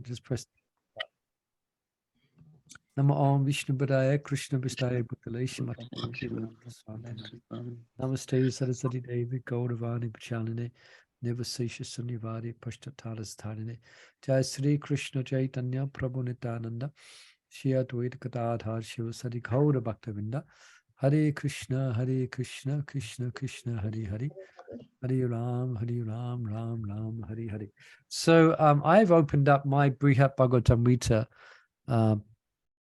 Just press. Namo Om Vishnu Padaya Krishna Vistaya Bhutale Shrimati Bhaktivedanta Swami Namaste Saraswati Devi Gauravani Pachaline Nivasesha Sunnivari Pashtatharas Dharine Jai Sri Krishna Chaitanya Prabhu Nityananda Shri Advaita Gadadhar Shiva Sadi Gaura Bhaktavinda Hare Krishna Krishna Krishna Hare Hare Hare Ram Ram Ram Hare Hare. So I've opened up my Brhad Bhagavatamrta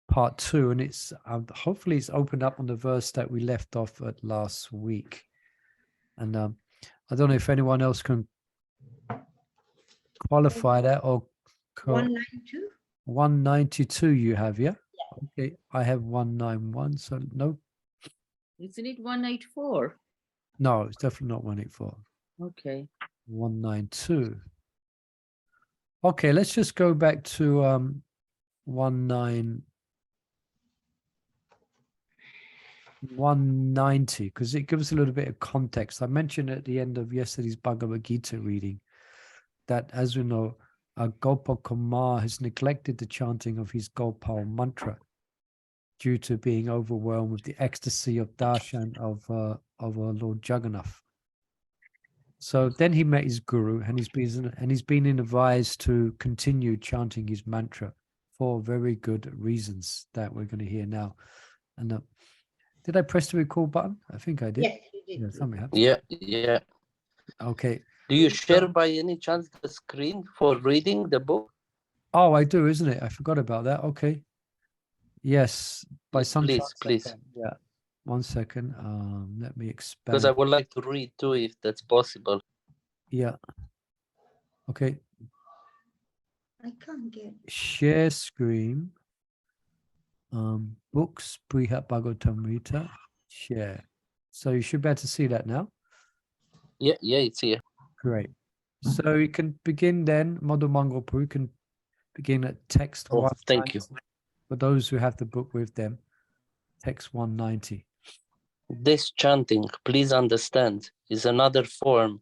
part 2, and it's hopefully it's opened up on the verse that we left off at last week. And I don't know if anyone else can qualify that or 192. 192 you have, yeah? Okay, I have 191, so no. Isn't it 184? No, it's definitely not 184. Okay. 192. Okay, let's just go back to 190, because it gives a little bit of context. I mentioned at the end of yesterday's Bhagavad Gita reading that, as we know, Gopal Kumar has neglected the chanting of his Gopal Mantra due to being overwhelmed with the ecstasy of darshan of our Lord Jagannatha. So then he met his guru, and he's been advised to continue chanting his mantra for very good reasons that we're going to hear now. And did I press the record button? I think I did. Yes, you did. Yeah, something happened. Yeah. Okay. Do you share by any chance the screen for reading the book? Oh, I do, isn't it? I forgot about that. Okay. Yes, by some Please, chance I please. can. Yeah. 1 second. Let me expand. Because I would like to read too, if that's possible. Yeah. Okay. I can't get. Share screen. Books, Brhad Bhagavatamrta, share. So you should be able to see that now. Yeah, it's here. Great. So you can begin then, Madhu Mangalpur, you can begin at text 190. Thank you. For those who have the book with them, text 190. This chanting, please understand, is another form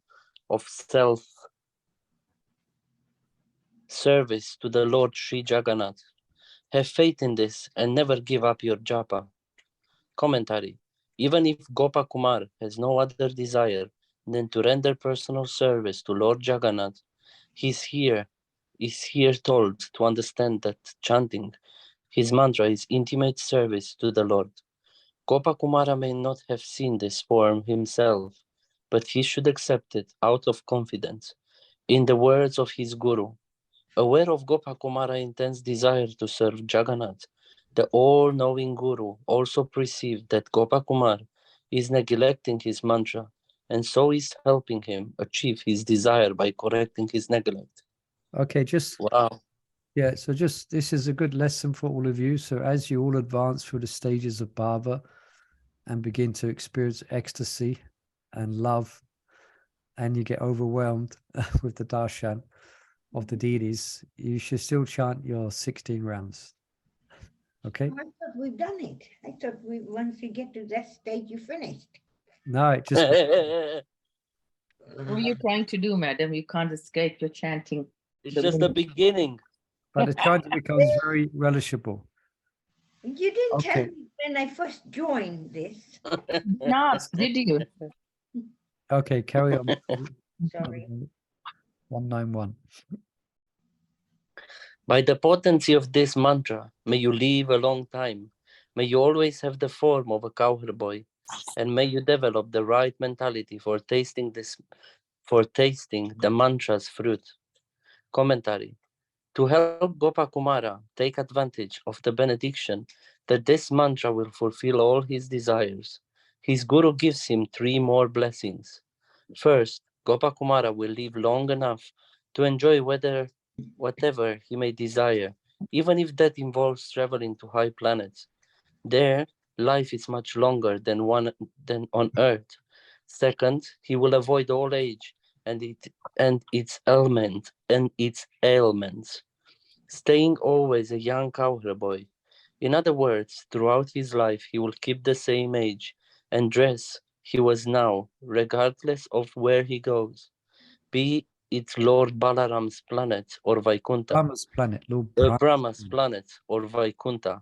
of self-service to the Lord Sri Jagannath. Have faith in this and never give up your japa. Commentary. Even if Gopal Kumar has no other desire than to render personal service to Lord Jagannath, is here told to understand that chanting his mantra is intimate service to the Lord. Gopal Kumara may not have seen this form himself, but he should accept it out of confidence. In the words of his guru, aware of Gopal Kumara's intense desire to serve Jagannath, the all-knowing guru also perceived that Gopal Kumar is neglecting his mantra, and so is helping him achieve his desire by correcting his neglect. Okay, just Wow. yeah, so just this is a good lesson for all of you. So as you all advance through the stages of bhava and begin to experience ecstasy and love, and you get overwhelmed with the darshan of the deities, you should still chant your 16 rounds. Okay? I thought we've done it. I thought once you get to that stage, you finished. No, it just What are you trying to do, madam? You can't escape your chanting. It's just the beginning. but the chanting becomes very relishable. You didn't tell Okay. me when I first joined this. Not, did you? Okay, carry on. Sorry. 191. By the potency of this mantra, may you live a long time. May you always have the form of a cowherd boy, and may you develop the right mentality for tasting the mantra's fruit. Commentary. To help Gopal Kumara take advantage of the benediction that this mantra will fulfill all his desires, his guru gives him 3 more blessings. First, Gopal Kumara will live long enough to enjoy whatever he may desire, even if that involves traveling to high planets. There, life is much longer than on Earth. Second, he will avoid old age and its ailments, staying always a young cowherd boy. In other words, throughout his life, he will keep the same age and dress he was now, regardless of where he goes, be it's Lord Balaram's planet or Vaikuntha. Brahma's planet, Lord Brahma's planet or Vaikuntha.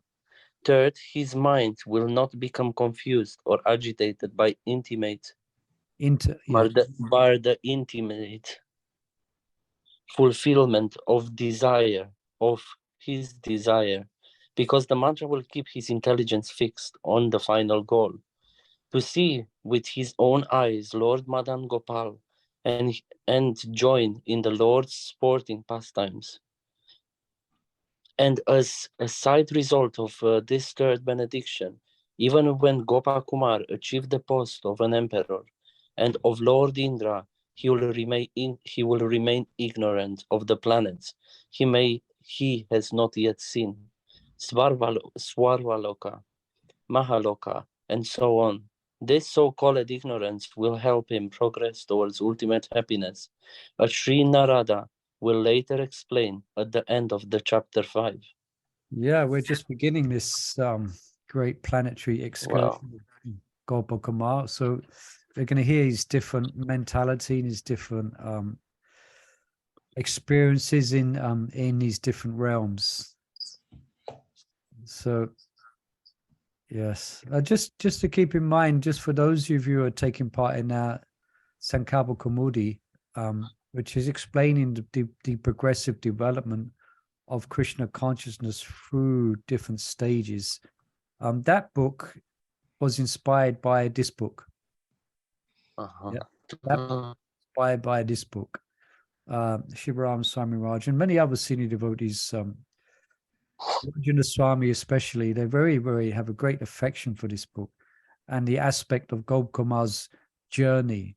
Third, his mind will not become confused or agitated by intimate, by the intimate fulfillment of his desire, because the mantra will keep his intelligence fixed on the final goal, to see with his own eyes Lord Madan Gopal and join in the Lord's sporting pastimes. And as a side result of this third benediction, even when Gopal Kumar achieved the post of an emperor and of Lord Indra, he will remain ignorant of the planets he has not yet seen, Swarvaloka, Mahaloka, and so on. This so-called ignorance will help him progress towards ultimate happiness, as Sri Narada will later explain at the end of the chapter 5. Yeah, we're just beginning this great planetary excursion with Gopal Kumar. So we're going to hear his different mentality and his different experiences in these different realms. So yes, just to keep in mind, just for those of you who are taking part in our Sankalpa Kaumudi, which is explaining the progressive development of Krishna consciousness through different stages. That book was inspired by this book. Yeah, that book inspired by this book. Shivaram Swami Raj and many other senior devotees, Rajendra Swami especially, they very, very have a great affection for this book and the aspect of Gopal Kumar's journey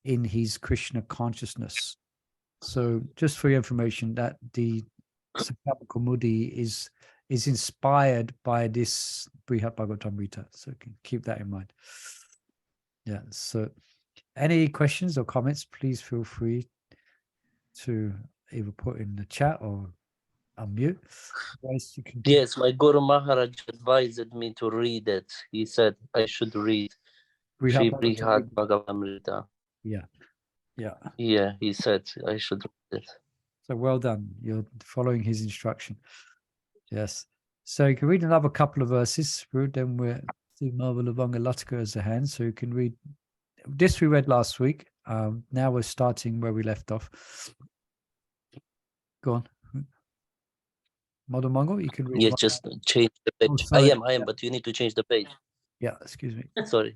in his Krishna consciousness. So just for your information, that the Sankalpa Kaumudi is inspired by this Brhad Bhagavatamrta. So keep that in mind. Yeah. So any questions or comments, please feel free to either put in the chat or unmute. Otherwise, you can Yes, my Guru Maharaj advised me to read it. He said I should read Sri Brhad Bhagavatamrita. Yeah. Yeah, he said I should read it. So well done. You're following his instruction. Yes. So you can read another couple of verses. Then we're see Marvel Lavanga Latka as a hand. So you can read this we read last week. Now we're starting where we left off. Go on. Modern Mongol, you can read. Yes, just change the page. Oh, I am, but you need to change the page. Yeah, excuse me. Sorry.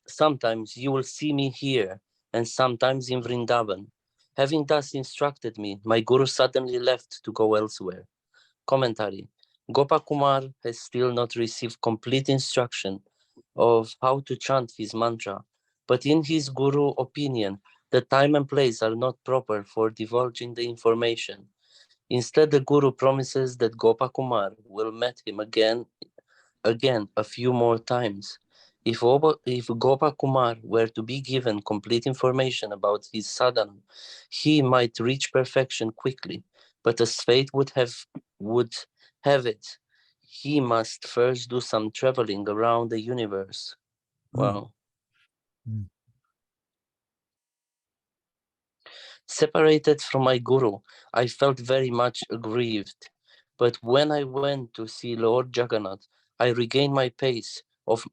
Sometimes you will see me here, and sometimes in Vrindavan. Having thus instructed me, my Guru suddenly left to go elsewhere. Commentary. Gopal Kumar has still not received complete instruction of how to chant his mantra, but in his Guru opinion, the time and place are not proper for divulging the information. Instead, the Guru promises that Gopal Kumar will meet him again a few more times. If Gopal Kumar were to be given complete information about his sadhana, he might reach perfection quickly. But as fate would have it, he must first do some traveling around the universe. Wow. Separated from my Guru, I felt very much aggrieved. But when I went to see Lord Jagannath, I regained my peace of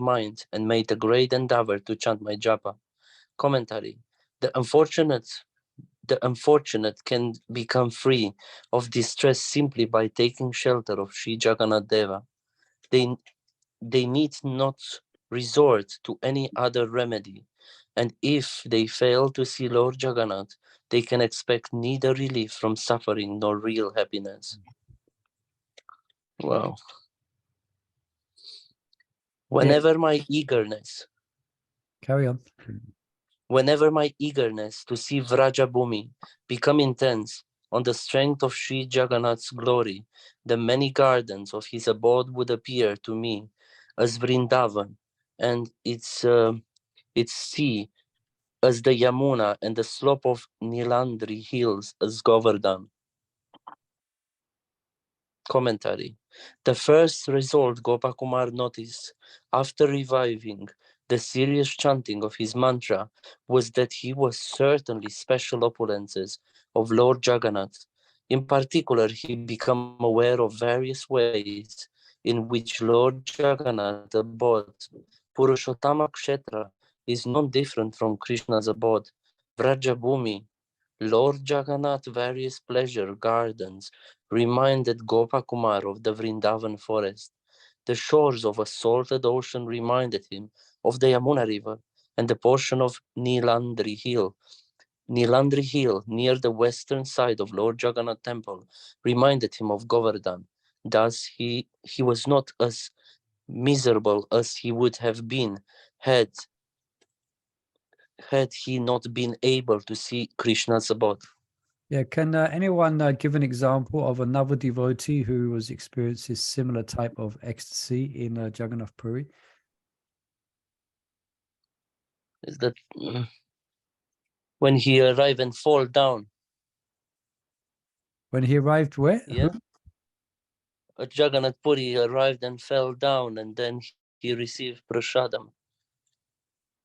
mind and made a great endeavor to chant my japa. Commentary. The unfortunate can become free of distress simply by taking shelter of Sri Jagannath Deva. They need not resort to any other remedy. And if they fail to see Lord Jagannath, they can expect neither relief from suffering nor real happiness. Wow. Whenever my eagerness to see Vrajabhumi become intense on the strength of Sri Jagannath's glory, the many gardens of his abode would appear to me as Vrindavan, and its sea as the Yamuna, and the slope of Nilandri hills as Govardhan. Commentary. The first result Gopal Kumar noticed after reviving The serious chanting of his mantra was that he was certainly special opulences of Lord Jagannath. In particular, he became aware of various ways in which Lord Jagannath abode. Purushottama Kshetra is non different from Krishna's abode. Vrajabhumi, Lord Jagannath various pleasure gardens reminded Gopal Kumar of the Vrindavan forest. The shores of a salted ocean reminded him of the Yamuna River, and the portion of Nilandri Hill, near the western side of Lord Jagannath Temple, reminded him of Govardhan. Thus, he was not as miserable as he would have been had he not been able to see Krishna's abode. Yeah, can anyone give an example of another devotee who was experiencing similar type of ecstasy in Jagannath Puri? Is that when he arrived and fall down? When he arrived where? Yeah. At Jagannath Puri, he arrived and fell down, and then he received prasadam.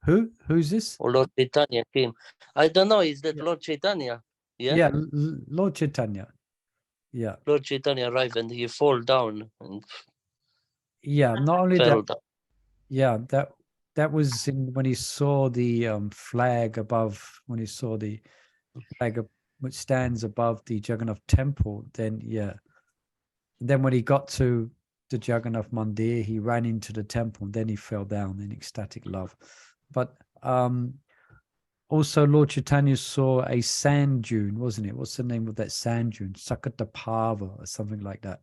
Who's this? Or Lord Chaitanya came. I don't know. Is that Yeah. Lord Chaitanya? Yeah. Yeah, Lord Chaitanya. Yeah. Lord Chaitanya arrived and he fall down and Yeah. Not only fell that. down. Yeah, that was when he saw the flag above. When he saw the flag which stands above the Jagannath temple, then yeah. Then when he got to the Jagannath Mandir, he ran into the temple, and then he fell down in ecstatic love. But also Lord Chaitanya saw a sand dune, wasn't it? What's the name of that sand dune? Sakatapava or something like that.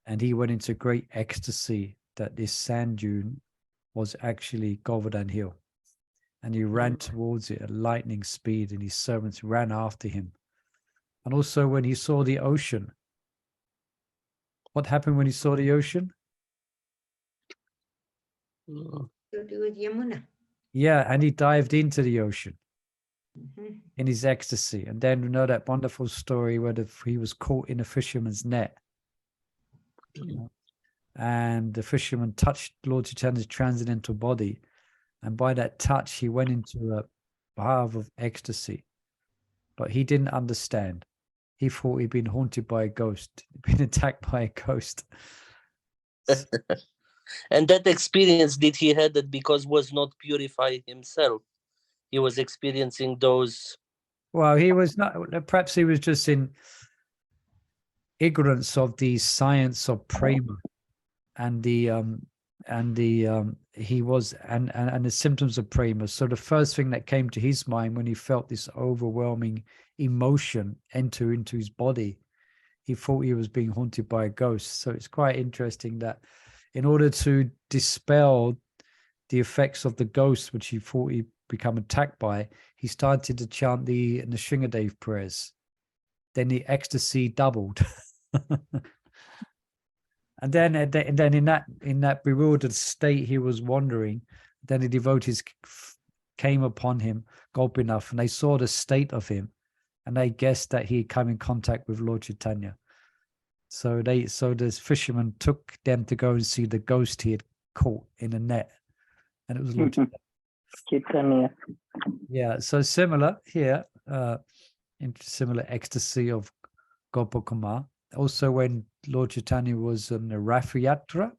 And he went into great ecstasy that this sand dune was actually Govardhan Hill. And he ran towards it at lightning speed, and his servants ran after him. And also when he saw the ocean, what happened when he saw the ocean? To do with Yamuna. Yeah, and he dived into the ocean Mhm. in his ecstasy. And then you know that wonderful story where he was caught in a fisherman's net. You know? And the fisherman touched Lord Chaitanya's transcendental body. And by that touch, he went into a bhav of ecstasy. But he didn't understand. He thought he'd been haunted by a ghost, been attacked by a ghost. And that experience did he had that because was not purified himself. He was experiencing those. Well, he was not. Perhaps he was just in ignorance of the science of prema, and the he was and the symptoms of prema. So the first thing that came to his mind when he felt this overwhelming emotion enter into his body, he thought he was being haunted by a ghost. So it's quite interesting that in order to dispel the effects of the ghost, which he thought he'd become attacked by, he started to chant the Nrsingadev prayers. Then the ecstasy doubled. And then in that bewildered state he was wandering, then the devotees came upon him, Gopinath, and they saw the state of him, and they guessed that he had come in contact with Lord Chaitanya. So this fisherman took them to go and see the ghost he had caught in a net, and it was Lord Chaitanya. Yeah, so similar here, in similar ecstasy of Gopal Kumar. Also, when Lord Chaitanya was in the Rath Yatra,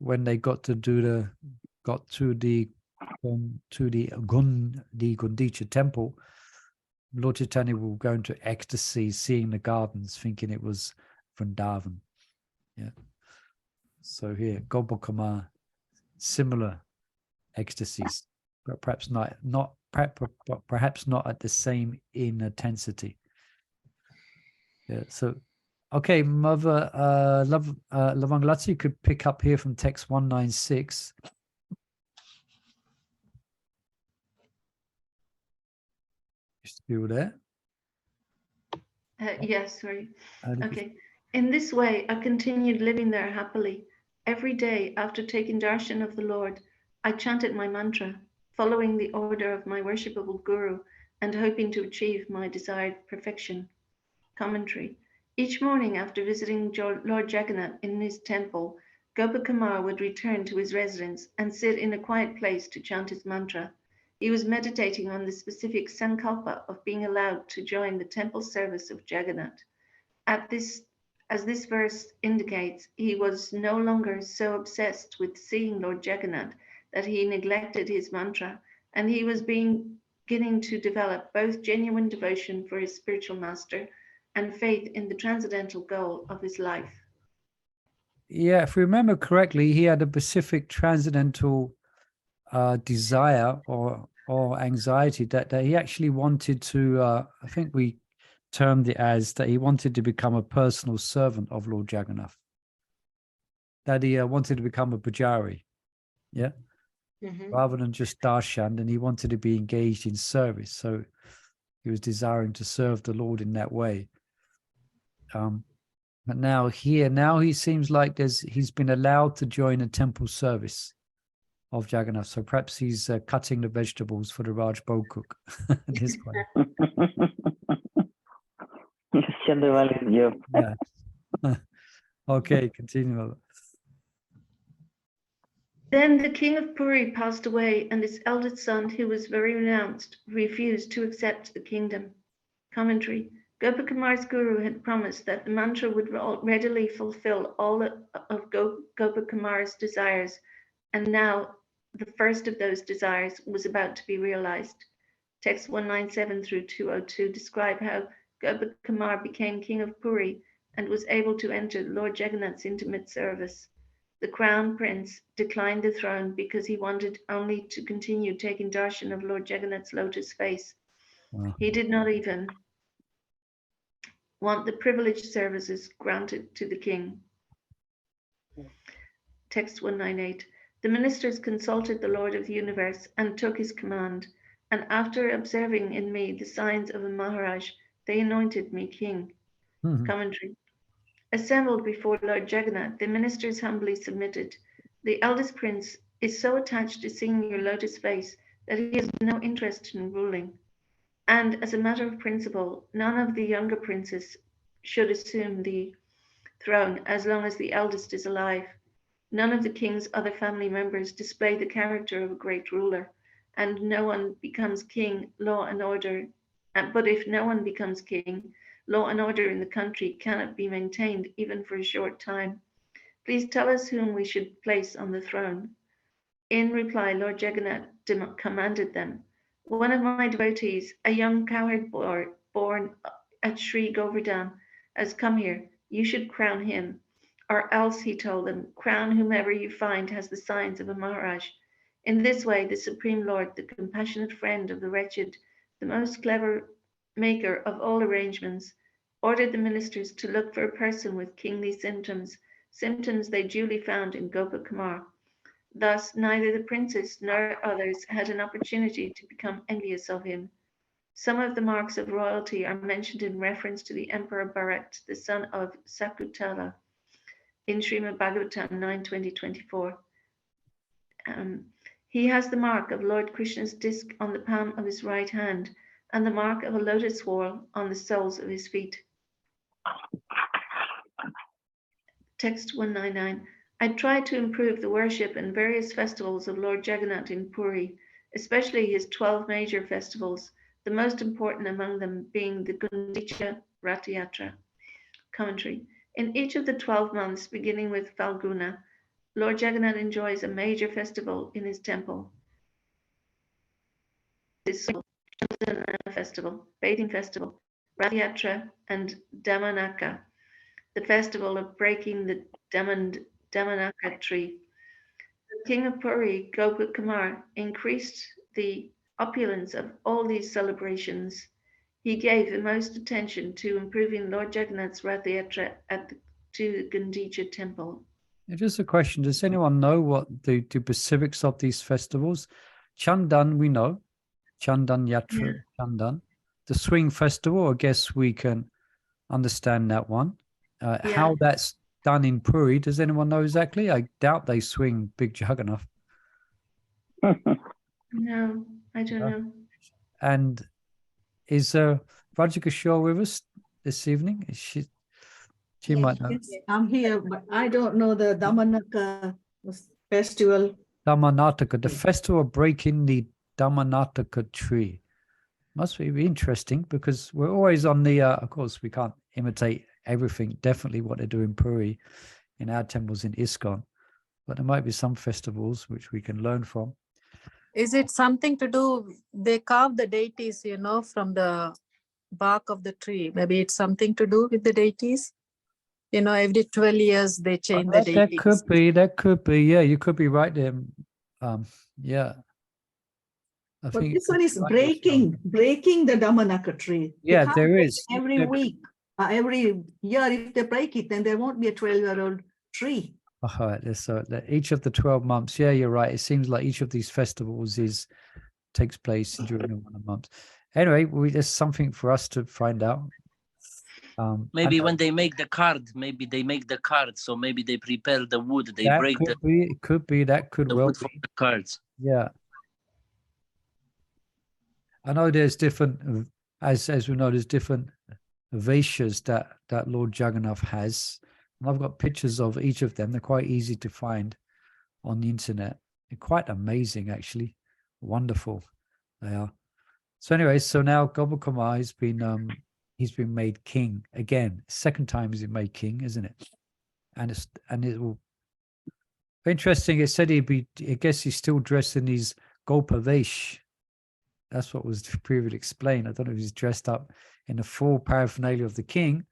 when they got to the Gundicha temple, Lord Chaitanya will go into ecstasy, seeing the gardens, thinking it was Vrindavan. Yeah. So here, Gopal Kumar, similar ecstasies, but perhaps not perhaps not at the same intensity. Yeah. So, okay, Mother Lavangalati, you could pick up here from text 196. You still there? Yes, sorry. And Okay. In this way, I continued living there happily. Every day after taking darshan of the Lord, I chanted my mantra, following the order of my worshipable Guru and hoping to achieve my desired perfection. Commentary. Each morning after visiting Lord Jagannath in his temple, Gopal Kumar would return to his residence and sit in a quiet place to chant his mantra. He was meditating on the specific sankalpa of being allowed to join the temple service of Jagannath. As this verse indicates, he was no longer so obsessed with seeing Lord Jagannath that he neglected his mantra, and he was beginning to develop both genuine devotion for his spiritual master and faith in the transcendental goal of his life. Yeah, if we remember correctly, he had a specific transcendental desire or anxiety that he actually wanted to, I think we termed it as that he wanted to become a personal servant of Lord Jagannath. That he wanted to become a pujari, yeah, rather than just darshan, and he wanted to be engaged in service. So he was desiring to serve the Lord in that way. But now he seems like he's been allowed to join a temple service of Jagannath. So perhaps he's cutting the vegetables for the Raj Bokuk this way. Yeah. Okay, continue. Then the King of Puri passed away, and his eldest son, who was very renounced, refused to accept the kingdom. Commentary. Gopal Kumar's guru had promised that the mantra would readily fulfill all of Gopal Kumar's desires, and now the first of those desires was about to be realized. Text 197 through 202 describe how Gopal Kumar became King of Puri and was able to enter Lord Jagannath's intimate service. The crown prince declined the throne because he wanted only to continue taking darshan of Lord Jagannath's lotus face. Wow. He did not even want the privileged services granted to the king. Text 198. The ministers consulted the Lord of the universe and took his command, and after observing in me the signs of a Maharaj, they anointed me king. Commentary. Assembled before Lord Jagannath, the ministers humbly submitted. The eldest prince is so attached to seeing your lotus face that he has no interest in ruling. And as a matter of principle, none of the younger princes should assume the throne as long as the eldest is alive. None of the king's other family members display the character of a great ruler, and no one becomes king, law and order. But if no one becomes king, law and order in the country cannot be maintained even for a short time. Please tell us whom we should place on the throne. In reply, Lord Jagannath commanded them, one of my devotees, a young cowherd born at Sri Govardhan, has come here. You should crown him. Or else, he told them, crown whomever you find has the signs of a Maharaj. In this way, the Supreme Lord, the compassionate friend of the wretched, the most clever maker of all arrangements, ordered the ministers to look for a person with kingly symptoms they duly found in Gopal Kumar. Thus, neither the princess nor others had an opportunity to become envious of him. Some of the marks of royalty are mentioned in reference to the Emperor Bharat, the son of Sakutala, in Srimad Bhagavatam 9:20-24. He has the mark of Lord Krishna's disc on the palm of his right hand and the mark of a lotus whorl on the soles of his feet. Text 199. I tried to improve the worship and various festivals of Lord Jagannath in Puri, especially his 12 major festivals, the most important among them being the Gundicha Rath Yatra. Commentary. In each of the 12 months, beginning with Falguna, Lord Jagannath enjoys a major festival in his temple. This festival, bathing festival, Rath Yatra, and Damanaka, the festival of breaking the Damanaka tree. The King of Puri, Gopal Kumar, increased the opulence of all these celebrations. He gave the most attention to improving Lord Jagannath's Rath Yatra to the Gundicha temple. Just a question. Does anyone know what the specifics of these festivals? Chandan, we know. Chandan Yatra, yeah. Chandan. The swing festival, I guess we can understand that one. How that's done in Puri, does anyone know exactly? I doubt they swing big Jagannath. No, I don't know. And is Rajika Shaw with us this evening? Is she? She Yes, might know. Yes, I'm here, but I don't know the Damanaka festival. Dhammanataka, the festival of breaking the Dhammanataka tree. Must be interesting because we're always on the, of course, we can't imitate everything, definitely what they do in Puri, in our temples in ISKCON, but there might be some festivals which we can learn from. Is it something to do, they carve the deities, you know, from the bark of the tree? Maybe it's something to do with the deities? You know, every 12 years they change the That deities. that could be, yeah, you could be right there. Yeah. I But think this one is you're right there. breaking the Damanaka tree. They Yeah, can't there break is. it every Yeah. week, every year. If they break it, then there won't be a 12-year-old tree. So each of the 12 months, yeah, you're right. It seems like each of these festivals takes place during one of the months. Anyway, there's something for us to find out. Maybe when they make the card, so maybe they prepare the wood, they that break could be that could the well wood for be. the cards. Yeah. I know there's different, as we know, there's different Vaishyas that Lord Jagannath has. And I've got pictures of each of them. They're quite easy to find on the internet. They're quite amazing, actually. Wonderful they are. So anyway, so now Gopal Kumar he's been made king again. Second time he's been made king, isn't it? And it will interesting. It said I guess he's still dressed in his Gopa Vesh. That's what was previously explained. I don't know if he's dressed up in the full paraphernalia of the king.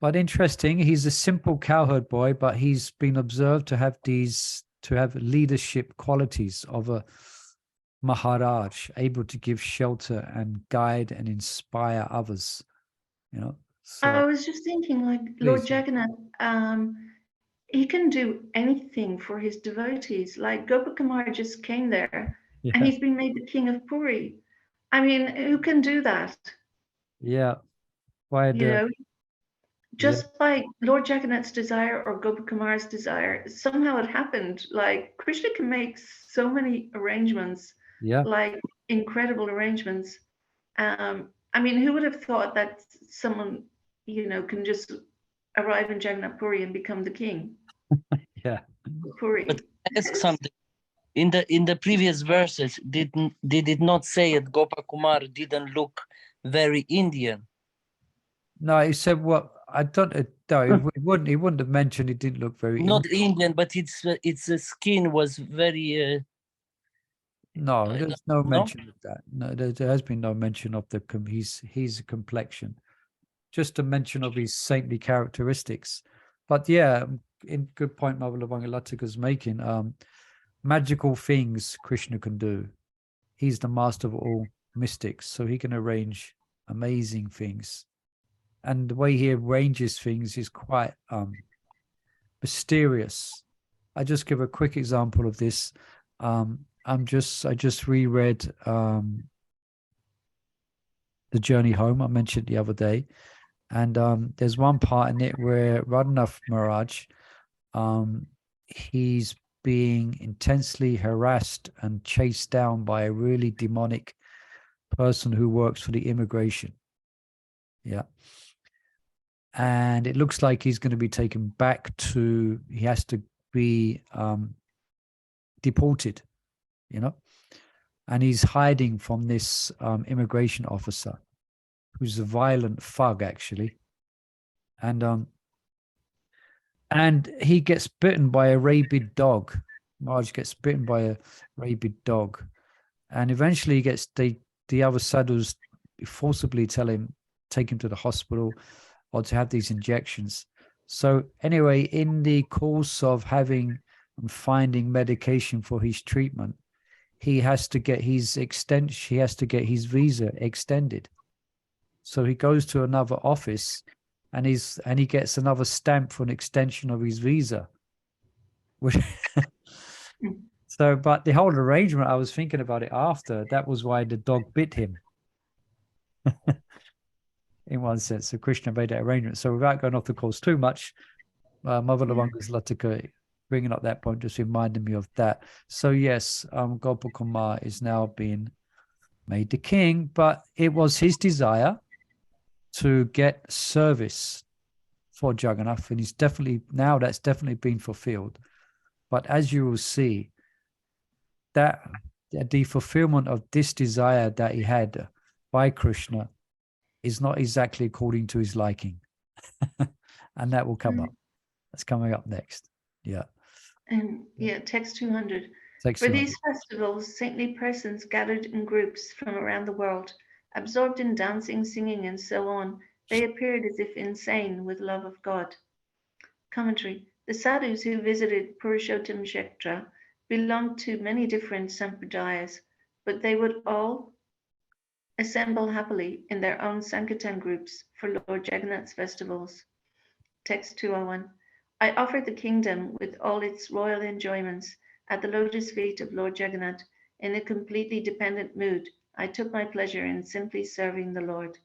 But interesting, he's a simple cowherd boy, but he's been observed to have leadership qualities of a Maharaj, able to give shelter and guide and inspire others. You know. So I was just thinking, like Lord please. Jagannath, he can do anything for his devotees. Like Gopal Kumar just came there, and Yeah. he's been made the King of Puri. I mean, who can do that? Yeah. Why You know, just by Lord Jagannath's desire or Gopal Kumar's desire, somehow it happened. Like Krishna can make so many arrangements, like incredible arrangements. I mean, who would have thought that someone, you know, can just arrive in Jagannath Puri and become the king? Yeah. Puri. But ask something. In the previous verses, did it not say that Gopal Kumar didn't look very Indian? No, he said what I don't. No, he wouldn't have mentioned he didn't look very. Not Indian, but its skin was very. No, there's no No? mention of that. No, there has been no mention of his complexion. Just a mention of his saintly characteristics. But yeah, in good point Mother Bangalatika's making. Magical things Krishna can do. He's the master of all mystics, so he can arrange amazing things. And the way he arranges things is quite mysterious. I just give a quick example of this. I just reread The Journey Home I mentioned the other day, and there's one part in it where Radhanath Maharaj, he's being intensely harassed and chased down by a really demonic person who works for the immigration. Yeah. And it looks like he's going to be taken back to, he has to be deported, you know, and he's hiding from this immigration officer who's a violent thug, actually. And he gets bitten by a rabid dog. Marge gets bitten by a rabid dog. And eventually he gets the other sadhus forcibly take him to the hospital or to have these injections. So anyway, in the course of having and finding medication for his treatment, he has to get his visa extended. So he goes to another office and he gets another stamp for an extension of his visa. So, but the whole arrangement, I was thinking about it after, that was why the dog bit him. In one sense, so Krishna made that arrangement. So without going off the course too much, Mother Lavanga's Latika bringing up that point just reminded me of that. So yes, Gopal Kumar is now being made the king, but it was his desire to get service for Jagannath, and he's definitely, now that's definitely been fulfilled. But as you will see, that the fulfillment of this desire that he had by Krishna is not exactly according to his liking. And that will come up. That's coming up next. Yeah. And yeah, text 200. Takes For you on. these festivals, saintly persons gathered in groups from around the world, absorbed in dancing, singing, and so on, they appeared as if insane with love of God. Commentary. The sadhus who visited Purushottam Kshetra belonged to many different sampradayas, but they would all assemble happily in their own Sankirtan groups for Lord Jagannath's festivals. Text 201. I offered the kingdom with all its royal enjoyments at the lotus feet of Lord Jagannath in a completely dependent mood. I took my pleasure in simply serving the Lord.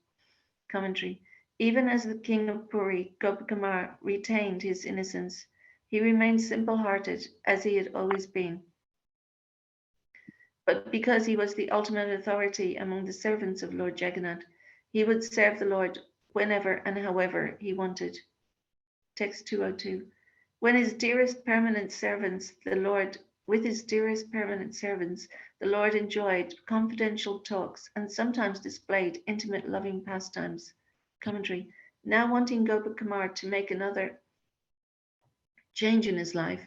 Commentary. Even as the King of Puri, Gopal Kumar, retained his innocence, he remained simple-hearted as he had always been. But because he was the ultimate authority among the servants of Lord Jagannath, he would serve the Lord whenever and however he wanted. Text 202. With his dearest permanent servants, the Lord enjoyed confidential talks and sometimes displayed intimate loving pastimes. Commentary. Now wanting Gopal Kumar to make another change in his life,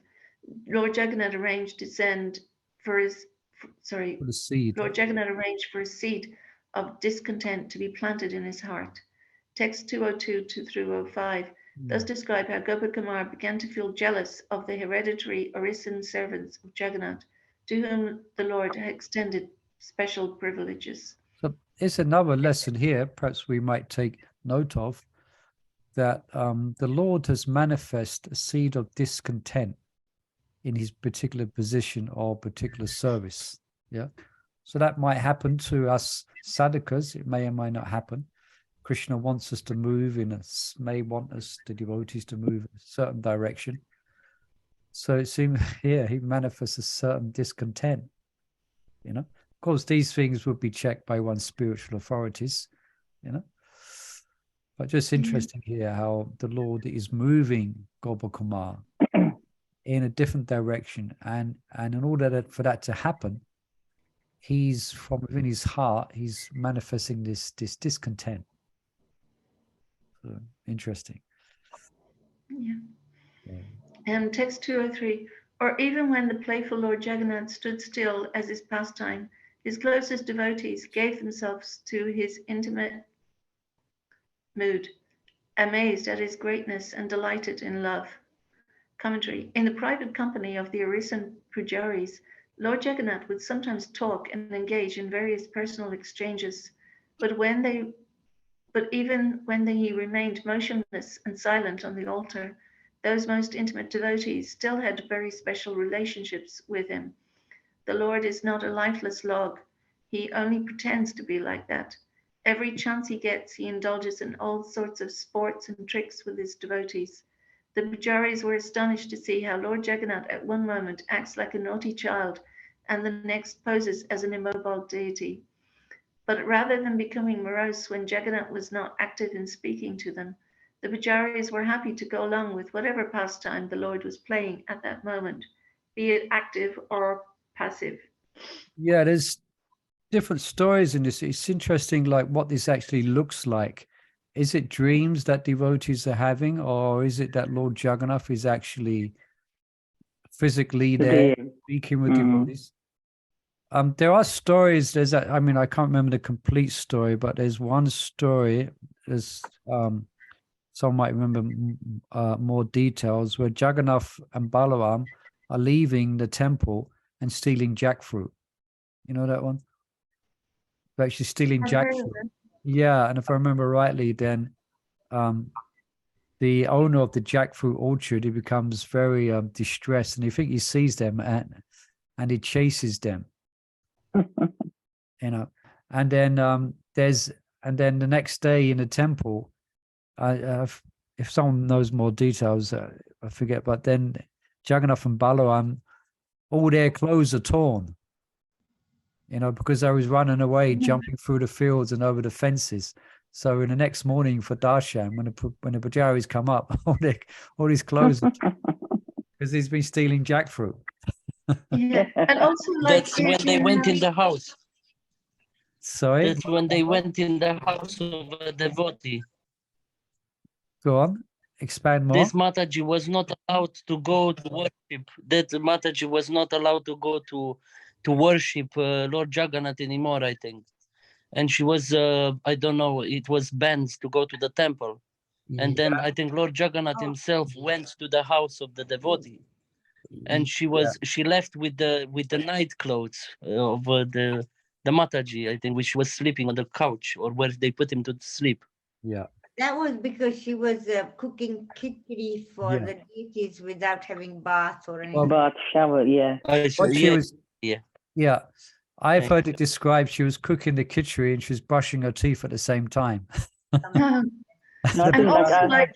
Lord Jagannath arranged to send for his For the seed. Lord Jagannatha arranged for a seed of discontent to be planted in his heart. Text 202 to 305 thus describe how Gopal Kumar began to feel jealous of the hereditary Orisan servants of Jagannath, to whom the Lord had extended special privileges. So it's another lesson here, perhaps we might take note of, that the Lord has manifested a seed of discontent in his particular position or particular service. Yeah. So that might happen to us sadhakas. It may or may not happen. Krishna wants us to move may want us, the devotees, to move in a certain direction. So it seems here he manifests a certain discontent. You know, of course, these things would be checked by one's spiritual authorities, you know. But just interesting here how the Lord is moving Gopal Kumar in a different direction, and in order for that to happen, he's from within his heart, he's manifesting this discontent. So interesting. Yeah. And text 203, or even when the playful Lord Jagannath stood still as his pastime, his closest devotees gave themselves to his intimate mood, amazed at his greatness and delighted in love. Commentary. In the private company of the Orisan pujaris, Lord Jagannath would sometimes talk and engage in various personal exchanges, but even when he remained motionless and silent on the altar, those most intimate devotees still had very special relationships with him. The Lord is not a lifeless log. He only pretends to be like that. Every chance he gets, he indulges in all sorts of sports and tricks with his devotees. The pujaris were astonished to see how Lord Jagannath at one moment acts like a naughty child and the next poses as an immobile deity. But rather than becoming morose when Jagannath was not active in speaking to them, the pujaris were happy to go along with whatever pastime the Lord was playing at that moment, be it active or passive. Yeah, there's different stories in this. It's interesting, like what this actually looks like. Is it dreams that devotees are having, or is it that Lord Jagannath is actually physically there speaking with devotees? There are stories. I can't remember the complete story, but there's one story. There's some might remember more details, where Jagannath and Balaram are leaving the temple and stealing jackfruit. You know that one? They're actually stealing jackfruit. Yeah, and if I remember rightly, then the owner of the jackfruit orchard, he becomes very distressed, and he sees them and he chases them. You know, and then the next day in the temple, if someone knows more details, I forget. But then Jagannath and Balaram, all their clothes are torn. You know, because I was running away, jumping through the fields and over the fences. So in the next morning for darshan, when the pujaris come up, all his clothes, because he's been stealing jackfruit. Yeah. And also like That's when they went in the house. Sorry, That's when they went in the house of a devotee. go on, expand more. This Mataji was not allowed to go to worship. That Mataji was not allowed to go to worship Lord Jagannath anymore, I think. And she was, I don't know, it was banned to go to the temple. And then I think Lord Jagannath himself went to the house of the devotee, and she left with the night clothes of the Mataji, I think, which was sleeping on the couch or where they put him to sleep. Yeah. That was because she was cooking khichdi for the deities without having bath or anything. Bath, shower, yeah. What she was, yeah. yeah. I've heard it described she was cooking the khichdi and she was brushing her teeth at the same time. And also like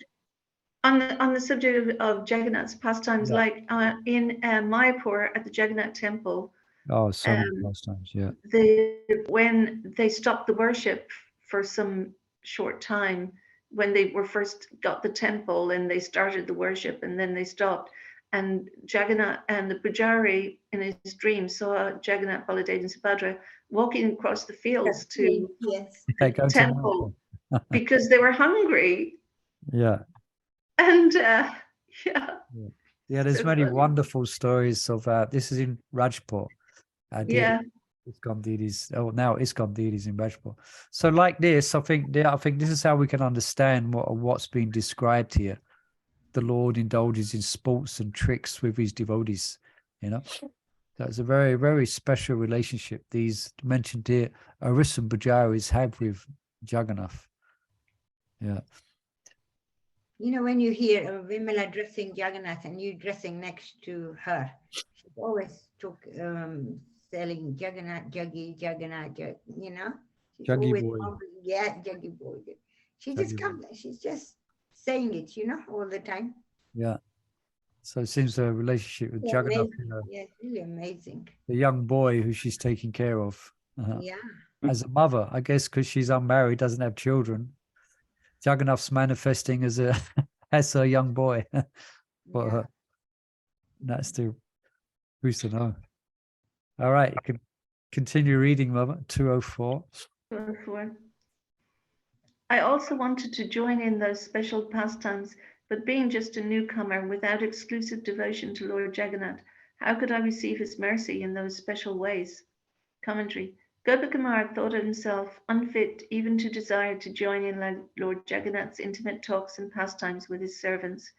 on the subject of Jagannath's pastimes, like in Mayapur at the Jagannath temple, Oh, so many pastimes, yeah. when they stopped the worship for some short time, when they were first got the temple and they started the worship and then they stopped, and Jagannath and the Pujari in his dream saw Jagannath, Baladev and Subhadra walking across the fields to the temple because they were hungry. Yeah. And there's so many funny. wonderful stories of this is in Rajpur. ISKCON deities. Oh, now ISKCON deities in Rajpur. So like this, I think this is how we can understand what's being described here. The Lord indulges in sports and tricks with his devotees, you know. That's a very, very special relationship these mentioned here Arisan Pujaris have with Jagannath. Yeah. You know, when you hear Vimala dressing Jagannath and you dressing next to her, she always selling Jagannath, Jagannath, you know? She's Jaggi always boy. Jaggi boy. She just comes, she's just saying it, you know, all the time. Yeah. So it seems a relationship with Jagannath. Yeah, it's really amazing. The young boy who she's taking care of. Yeah. As a mother, I guess, because she's unmarried, doesn't have children. Jagannath's manifesting as a young boy for her. That's who's to know. All right, you can continue reading, Mama. 204. 204. I also wanted to join in those special pastimes, but being just a newcomer without exclusive devotion to Lord Jagannath, how could I receive his mercy in those special ways? Commentary. Gopal Kumar thought himself unfit even to desire to join in Lord Jagannath's intimate talks and pastimes with his servants.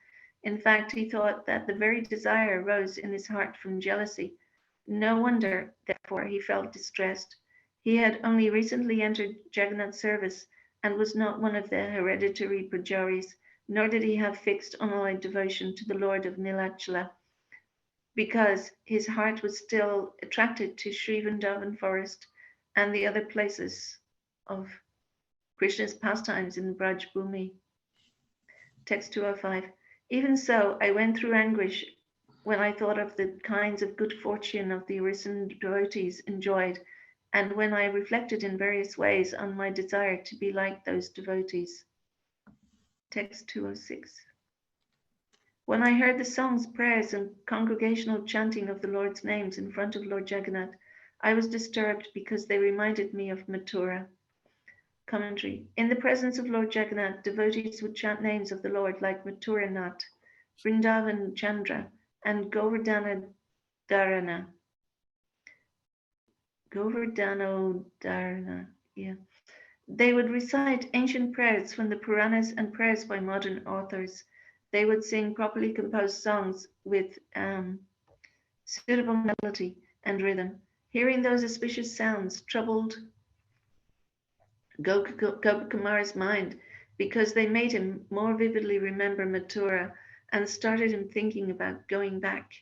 In fact, he thought that the very desire arose in his heart from jealousy. No wonder, therefore, he felt distressed. He had only recently entered Jagannath's service and was not one of the hereditary pujaris, nor did he have fixed unalloyed devotion to the Lord of Nilachala, because his heart was still attracted to Sri Vrindavan forest and the other places of Krishna's pastimes in Braj Bhumi. Text 205. Even so, I went through anguish when I thought of the kinds of good fortune of the arisen devotees enjoyed, and when I reflected in various ways on my desire to be like those devotees. Text 206. When I heard the songs, prayers, and congregational chanting of the Lord's names in front of Lord Jagannath, I was disturbed because they reminded me of Mathura. Commentary. In the presence of Lord Jagannath, devotees would chant names of the Lord like Mathura Nath, Vrindavan Chandra, and Govardhana Dharana. Govardhano Dharana, yeah. They would recite ancient prayers from the Puranas and prayers by modern authors. They would sing properly composed songs with suitable melody and rhythm. Hearing those auspicious sounds troubled Gopal Kumar's mind because they made him more vividly remember Mathura and started him thinking about going back.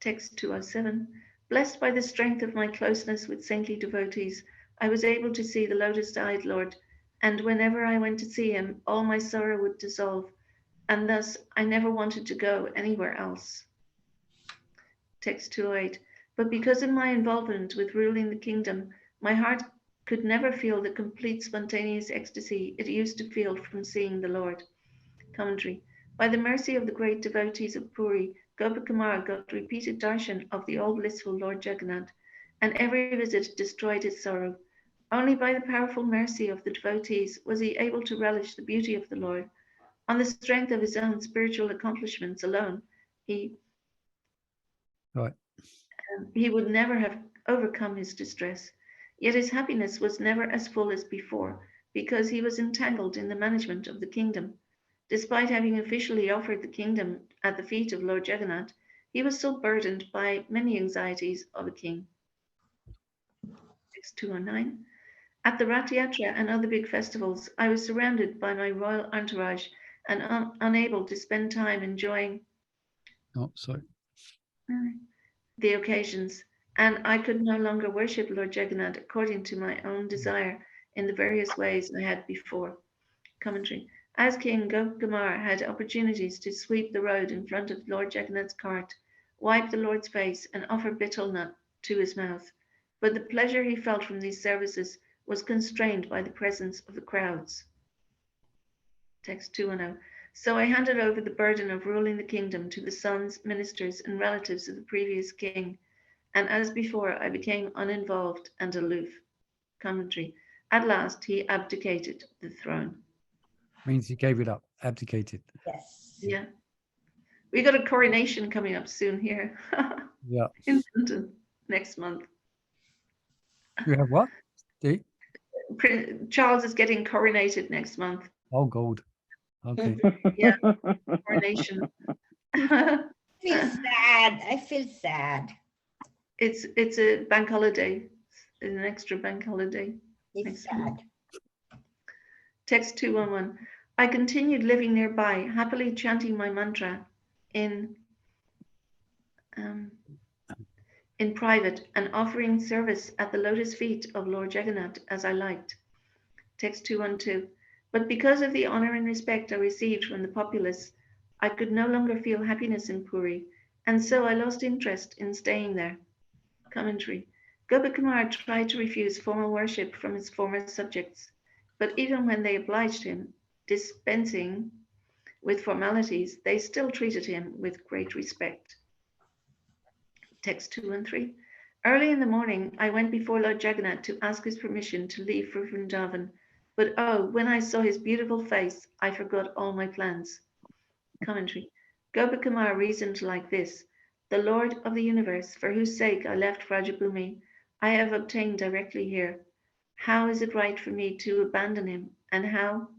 Text 207. Blessed by the strength of my closeness with saintly devotees, I was able to see the lotus-eyed Lord, and whenever I went to see him, all my sorrow would dissolve, and thus I never wanted to go anywhere else. Text 208. But because of my involvement with ruling the kingdom, my heart could never feel the complete spontaneous ecstasy it used to feel from seeing the Lord. Commentary. By the mercy of the great devotees of Puri, Gopal Kumar got repeated darshan of the all blissful Lord Jagannath, and every visit destroyed his sorrow. Only by the powerful mercy of the devotees was he able to relish the beauty of the Lord. On the strength of his own spiritual accomplishments alone, he would never have overcome his distress. Yet his happiness was never as full as before, because he was entangled in the management of the kingdom. Despite having officially offered the kingdom at the feet of Lord Jagannath, he was still burdened by many anxieties of a king. Text 209. At the Rath Yatra and other big festivals, I was surrounded by my royal entourage and unable to spend time enjoying the occasions, and I could no longer worship Lord Jagannath according to my own desire in the various ways I had before. Commentary. As king, Gopal Kumar had opportunities to sweep the road in front of Lord Jagannath's cart, wipe the Lord's face, and offer betel nut to his mouth. But the pleasure he felt from these services was constrained by the presence of the crowds. Text 210. So I handed over the burden of ruling the kingdom to the sons, ministers, and relatives of the previous king, and as before, I became uninvolved and aloof. Commentary. At last, he abdicated the throne. Means he gave it up, abdicated. Yes. Yeah. We got a coronation coming up soon here. Yeah. In London next month. You have what? Charles is getting coronated next month. Oh, gold. Okay. Yeah, coronation. I feel sad. I feel sad. It's a bank holiday. It's an extra bank holiday. It's sad. Text 211. I continued living nearby, happily chanting my mantra in private and offering service at the lotus feet of Lord Jagannath as I liked. Text 212. But because of the honor and respect I received from the populace, I could no longer feel happiness in Puri, and so I lost interest in staying there. Commentary. Gopal Kumar tried to refuse formal worship from his former subjects, but even when they obliged him, dispensing with formalities, they still treated him with great respect. Text 213. Early in the morning, I went before Lord Jagannath to ask his permission to leave for Vrindavan. But oh, when I saw his beautiful face, I forgot all my plans. Commentary. Gopal Kumar reasoned like this. The Lord of the universe, for whose sake I left Vrajabhumi, I have obtained directly here. How is it right for me to abandon him, and how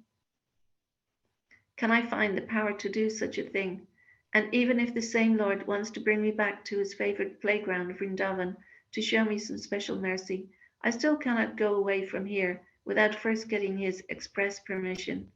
can I find the power to do such a thing? And even if the same Lord wants to bring me back to his favorite playground, Vrindavan, to show me some special mercy, I still cannot go away from here without first getting his express permission.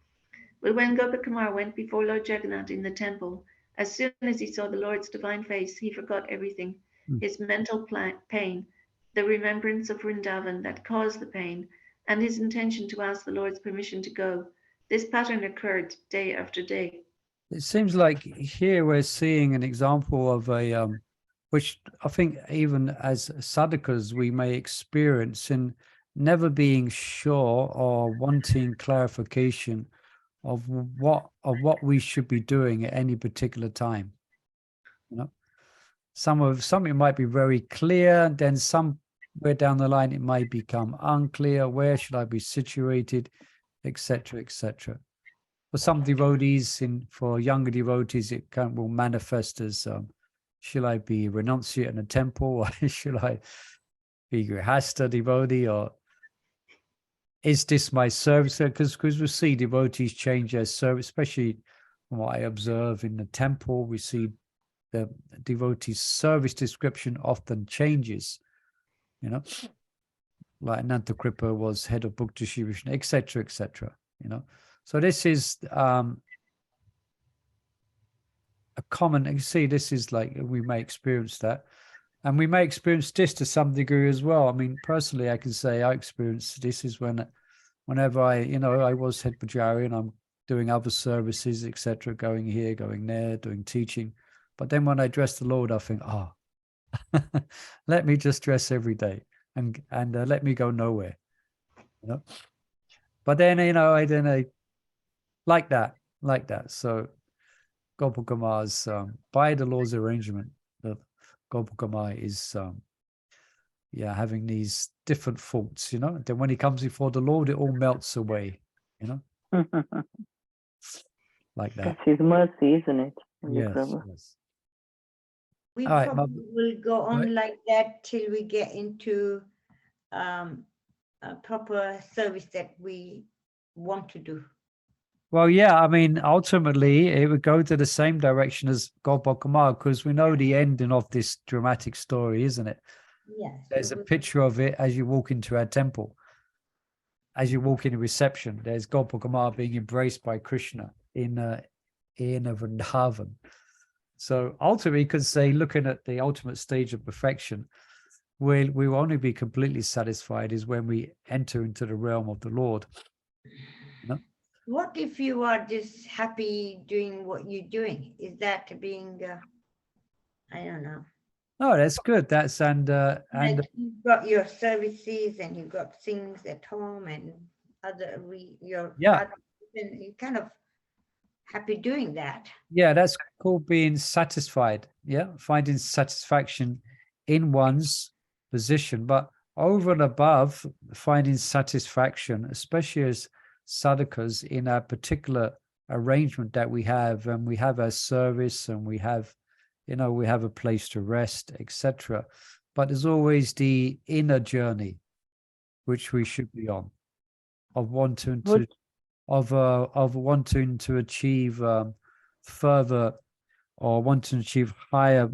But when Gopal Kumar went before Lord Jagannath in the temple, as soon as he saw the Lord's divine face, he forgot everything, his mental pain, the remembrance of Vrindavan that caused the pain, and his intention to ask the Lord's permission to go. This pattern occurred day after day. It seems like here we're seeing an example of a, which I think even as sadhakas we may experience in never being sure or wanting clarification of what we should be doing at any particular time. You know, something might be very clear, then somewhere down the line it might become unclear. Where should I be situated, etc., etc. For some devotees, for younger devotees, it will manifest as should I be renunciate in a temple, or should I be grihasta devotee, or is this my service? Because we see devotees change their service, especially from what I observe in the temple. We see the devotee's service description often changes, you know, like Nantakripa was head of book distribution, etc., etc., you know. So this is a common, you see, this is like, we may experience that. And we may experience this to some degree as well. I mean, personally, I can say I experienced this is whenever I was head pujari and I'm doing other services, etc., going here, going there, doing teaching. But then when I dress the Lord, I think, let me just dress every day and let me go nowhere. You know, but then I don't know, like that. So Gopal Kumar's by the Lord's arrangement, that Gopal Kumar is having these different faults, then when he comes before the Lord, it all melts away, like that. That's his mercy, isn't it? Yes, Prabhu? yes. We All right, probably will go on Right. like that till we get into a proper service that we want to do. Well, yeah, I mean, ultimately, it would go to the same direction as Gopal Kumar, because we know the ending of this dramatic story, isn't it? Yes. There's a picture of it as you walk into our temple. As you walk in a reception, there's Gopal Kumar being embraced by Krishna in a Vrindavan. So ultimately, you could say, looking at the ultimate stage of perfection, we will only be completely satisfied is when we enter into the realm of the Lord. What if you are just happy doing what you're doing? Is that being, I don't know. Oh, that's good. That's and Like you've got your services and you've got things at home and your father, and you're kind of happy doing that. Yeah, that's called being satisfied. Yeah, finding satisfaction in one's position, but over and above finding satisfaction, especially as sadhakas, in a particular arrangement that we have, and we have our service, and we have, we have a place to rest, etc. But there's always the inner journey, which we should be on, of wanting to, of wanting to achieve further, or wanting to achieve higher,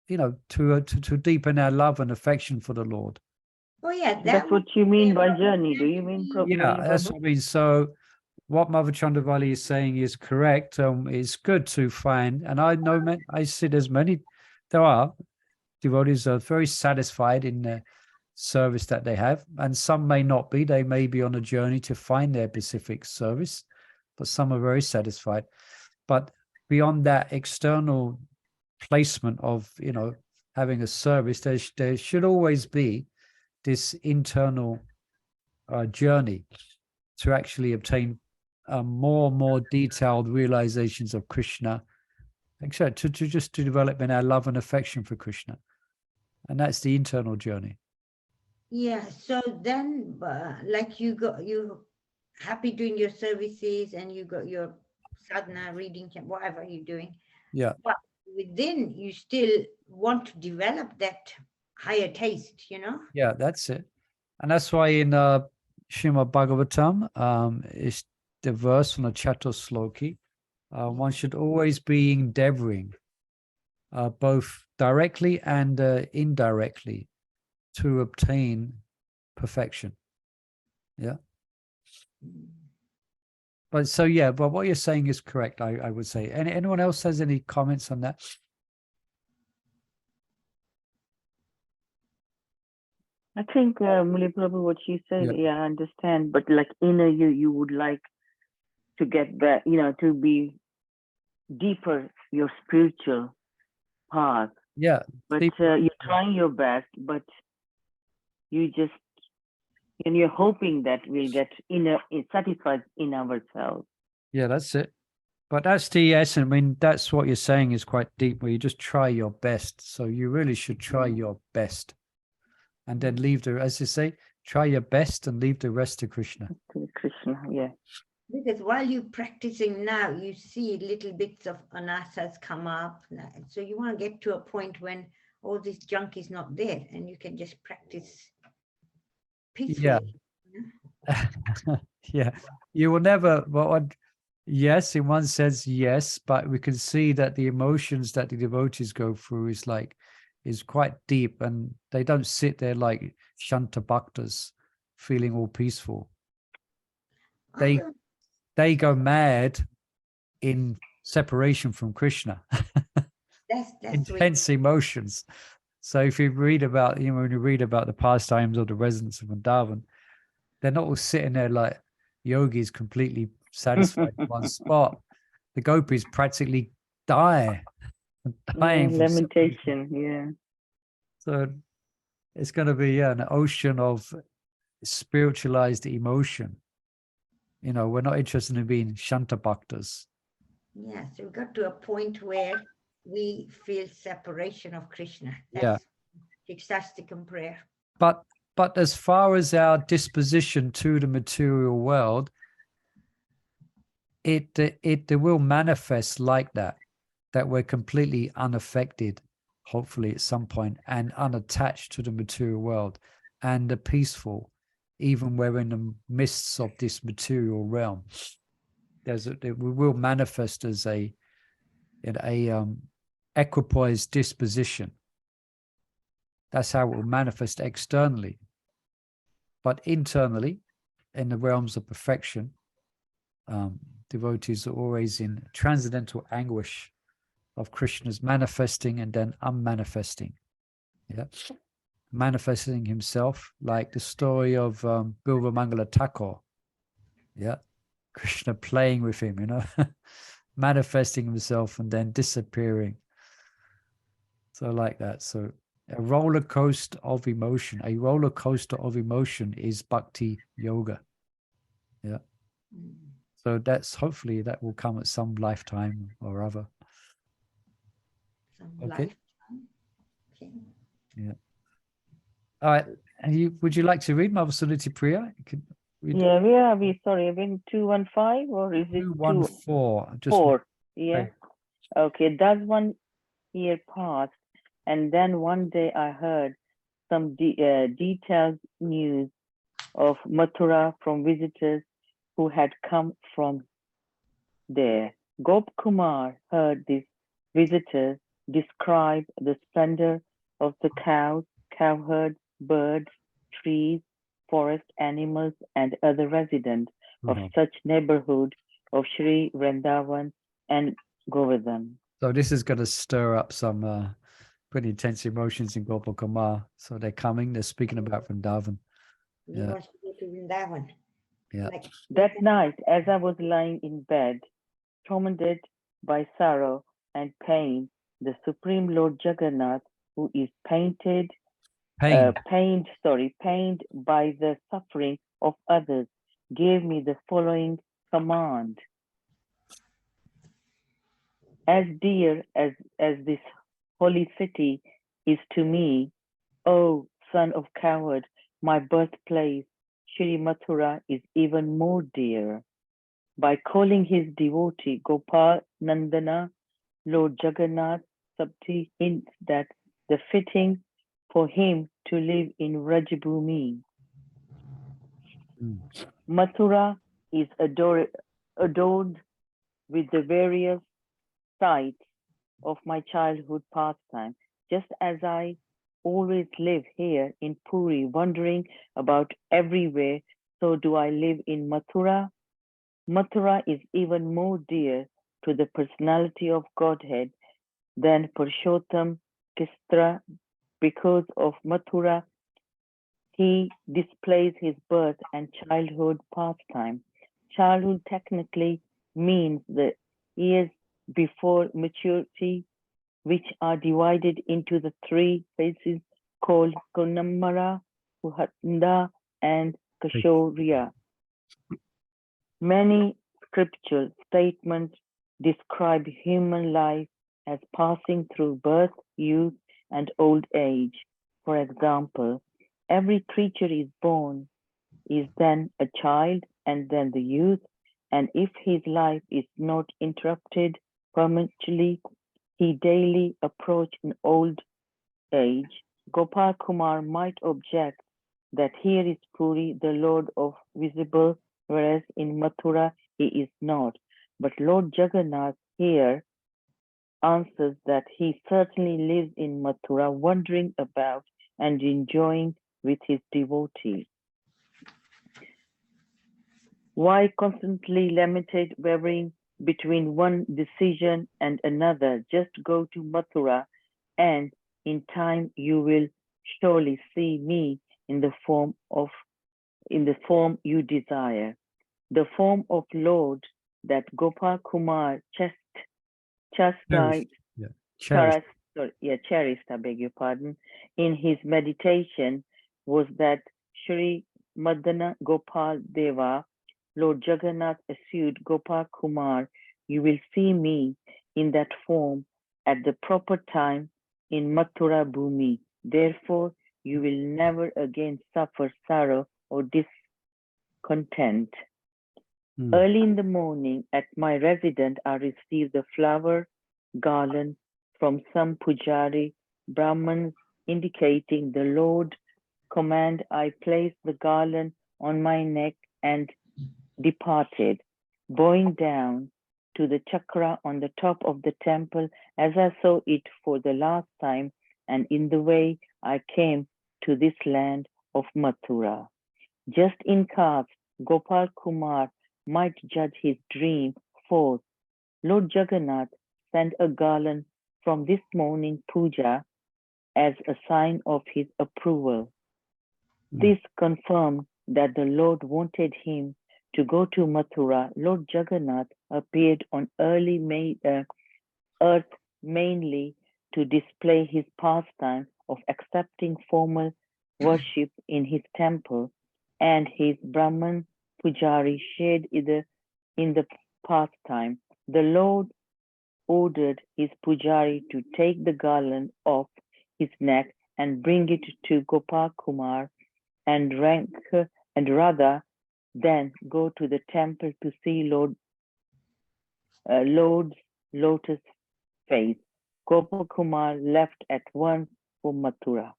to deepen our love and affection for the Lord. Oh yeah, that's what you mean by journey. Do you mean Prabhu? Yeah, that's what I mean. So what Mother Chandravali is saying is correct. It's good to find, and I know, I see there are devotees are very satisfied in the service that they have, and some may not be. They may be on a journey to find their specific service, but some are very satisfied. But beyond that external placement of, having a service, there should always be this internal journey to actually obtain more and more detailed realizations of Krishna, etc., to develop in our love and affection for Krishna. And that's the internal journey. Yeah, so then like you happy doing your services and you got your sadhana reading, whatever you're doing. Yeah. But within you still want to develop that higher taste, Yeah, that's it. And that's why in Srimad Bhagavatam, is the verse from the Chatusloki, one should always be endeavoring, both directly and indirectly, to obtain perfection. Yeah. But what you're saying is correct, I would say. Anyone else has any comments on that? I think, Muli Prabhu, what she said, I understand. But like inner you would like to get that, to be deeper, your spiritual path. Yeah. But you're trying your best, but you just, and you're hoping that we'll get satisfied in ourselves. Yeah, that's it. But that's the essence. I mean, that's what you're saying is quite deep, where you just try your best. So you really should try your best. And then leave as you say, try your best and leave the rest to Krishna. To Krishna, yeah. Because while you're practicing now, you see little bits of anasas come up. So you want to get to a point when all this junk is not there and you can just practice peacefully. Yeah. Yeah. You will never, yes, in one sense, yes, but we can see that the emotions that the devotees go through is quite deep, and they don't sit there like Shanta Bhaktas feeling all peaceful. They go mad in separation from Krishna. That's intense emotions. So if you read about, when you read about the pastimes of the residents of Vrindavan, they're not all sitting there like yogis completely satisfied in one spot. The gopis practically dying lamentation, yeah. So it's going to be an ocean of spiritualized emotion. You know, we're not interested in being Shanta Bhaktas. Yeah, so we got to a point where we feel separation of Krishna. Yeah. That's ecstatic prayer. But as far as our disposition to the material world, it will manifest like that we're completely unaffected, hopefully at some point, and unattached to the material world, and peaceful, even we're in the midst of this material realm. We will manifest as a equipoised disposition. That's how it will manifest externally. But internally, in the realms of perfection, devotees are always in transcendental anguish of Krishna's manifesting and then unmanifesting. Yeah. Manifesting himself, like the story of Bilva Mangala Thakur. Yeah. Krishna playing with him, you know, manifesting himself and then disappearing. So like that. So a roller coaster of emotion. A roller coaster of emotion is bhakti yoga. Yeah. So that's hopefully that will come at some lifetime or other. Some Okay. lifetime. Okay. Yeah. All right. And would you like to read Mother Suniti Priya? You can read Yeah, where are we? Sorry, are we in 215 or is it 214? Just 4? Yeah. okay. Okay, that's 1 year passed, and then one day I heard some detailed news of Mathura from visitors who had come from there. Gopal Kumar heard these visitors describe the splendor of the cows, cowherds, birds, trees, forest animals, and other residents of such neighborhood of Sri Vrindavan and Govardhan. So this is going to stir up some pretty intense emotions in Gopal Kumar. So they're coming, they're speaking about Vrindavan. He wants to go to Vrindavan. Yeah. Like, That night, as I was lying in bed, tormented by sorrow and pain, the Supreme Lord Jagannath, who is pained by the suffering of others, gave me the following command. As dear as this holy city is to me, O son of coward, my birthplace, Sri Mathura, is even more dear. By calling his devotee Gopal Nandana, Lord Jagannath subtly hints that the fitting for him to live in Rajabhumi. Mathura is adored with the various sights of my childhood pastime, just as I always live here in Puri, wandering about everywhere, so do I live in Mathura. Mathura is even more dear to the personality of Godhead than Purushottam Krsna. Because of Mathura, he displays his birth and childhood pastime. Childhood technically means the years before maturity, which are divided into the 3 phases called Kunamara, Kuhanda, and Kashorya. Many scriptural statements describe human life as passing through birth, youth, and old age. For example, every creature is born, is then a child, and then the youth, and if his life is not interrupted permanently, he daily approaches an old age. Gopal Kumar might object that here is Puri, the Lord of visible, whereas in Mathura he is not. But Lord Jagannath here answers that he certainly lives in Mathura, wandering about and enjoying with his devotees. Why constantly lamented, wavering between one decision and another? Just go to Mathura, and in time you will surely see me in the form you desire. The form of Lord that Gopal Kumar cherished, I beg your pardon, in his meditation was that Sri Madana Gopal Deva, Lord Jagannath assured Gopal Kumar, you will see me in that form at the proper time in Mathura Bhumi. Therefore, you will never again suffer sorrow or discontent. Early in the morning at my residence, I received the flower garland from some pujari Brahmins indicating the Lord command. I placed the garland on my neck and departed, bowing down to the chakra on the top of the temple as I saw it for the last time, and in the way I came to this land of Mathura. Just in case Gopal Kumar might judge his dream forth, Lord Jagannath sent a garland from this morning puja as a sign of his approval. This confirmed that the Lord wanted him to go to Mathura. Lord Jagannath appeared on earth mainly to display his pastime of accepting formal worship in his temple, and his Brahman Pujari shared in the pastime. The Lord ordered his Pujari to take the garland off his neck and bring it to Gopal Kumar, and rather than go to the temple to see Lord's lotus face, Gopal Kumar left at once for Mathura.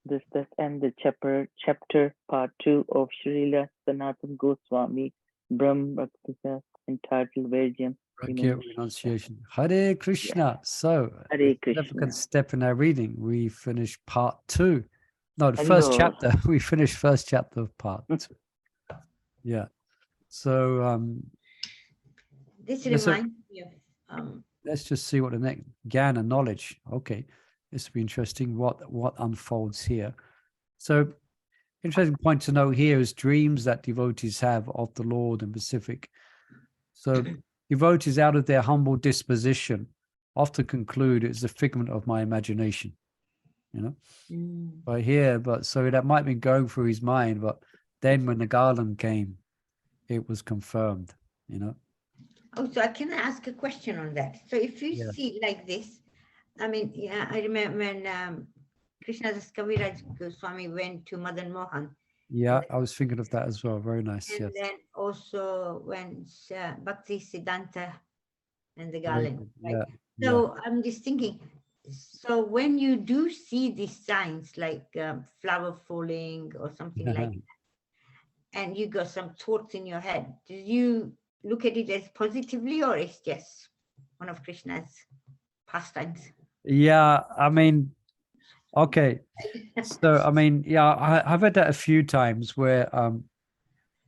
This does end the chapter part 2 of Srila Sanatana Goswami Brahma Bhakti entitled Virgin Renunciation. Hare Krishna. Yeah. So, Hare significant Krishna. step in our reading. We finished part 2. No, the first chapter. We finished first chapter of part 2. Yeah. So this reminds me of let's just see what the next Jnana knowledge. Okay. This will be interesting what unfolds here. So interesting point to note here is dreams that devotees have of the Lord and Pacific. So devotees out of their humble disposition often conclude it's a figment of my imagination, you know. So that might be going through his mind, but then when the garland came, it was confirmed, you know. Oh, so I can ask a question on that. So if you see like this, I mean, yeah, I remember when Krishnadas Kaviraj Goswami went to Madan Mohan. Yeah, I was thinking of that as well. Very nice. And then also when Bhakti Siddhanta and the garland. Right? So I'm just thinking, so when you do see these signs like flower falling or something like that, and you got some thoughts in your head, do you look at it as positively, or it's just one of Krishna's pastimes? Yeah, I mean, okay. So, I mean, yeah, I've had that a few times where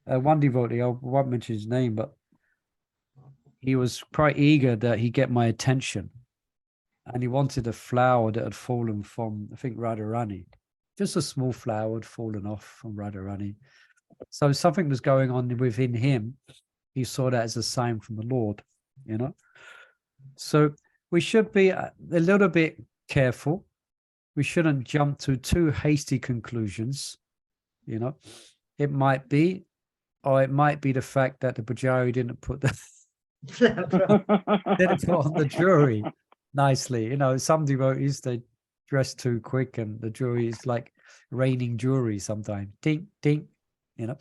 one devotee, I won't mention his name, but he was quite eager that he get my attention. And he wanted a flower that had fallen from, I think, Radharani. Just a small flower had fallen off from Radharani. So something was going on within him. He saw that as a sign from the Lord, you know. So we should be a little bit careful. We shouldn't jump to too hasty conclusions, you know. It might be, or it might be the fact that the Pujari didn't put the didn't put on the jewelry nicely. You know, some devotees, they dress too quick and the jewelry is like raining jewelry sometimes. Tink, tink, you know.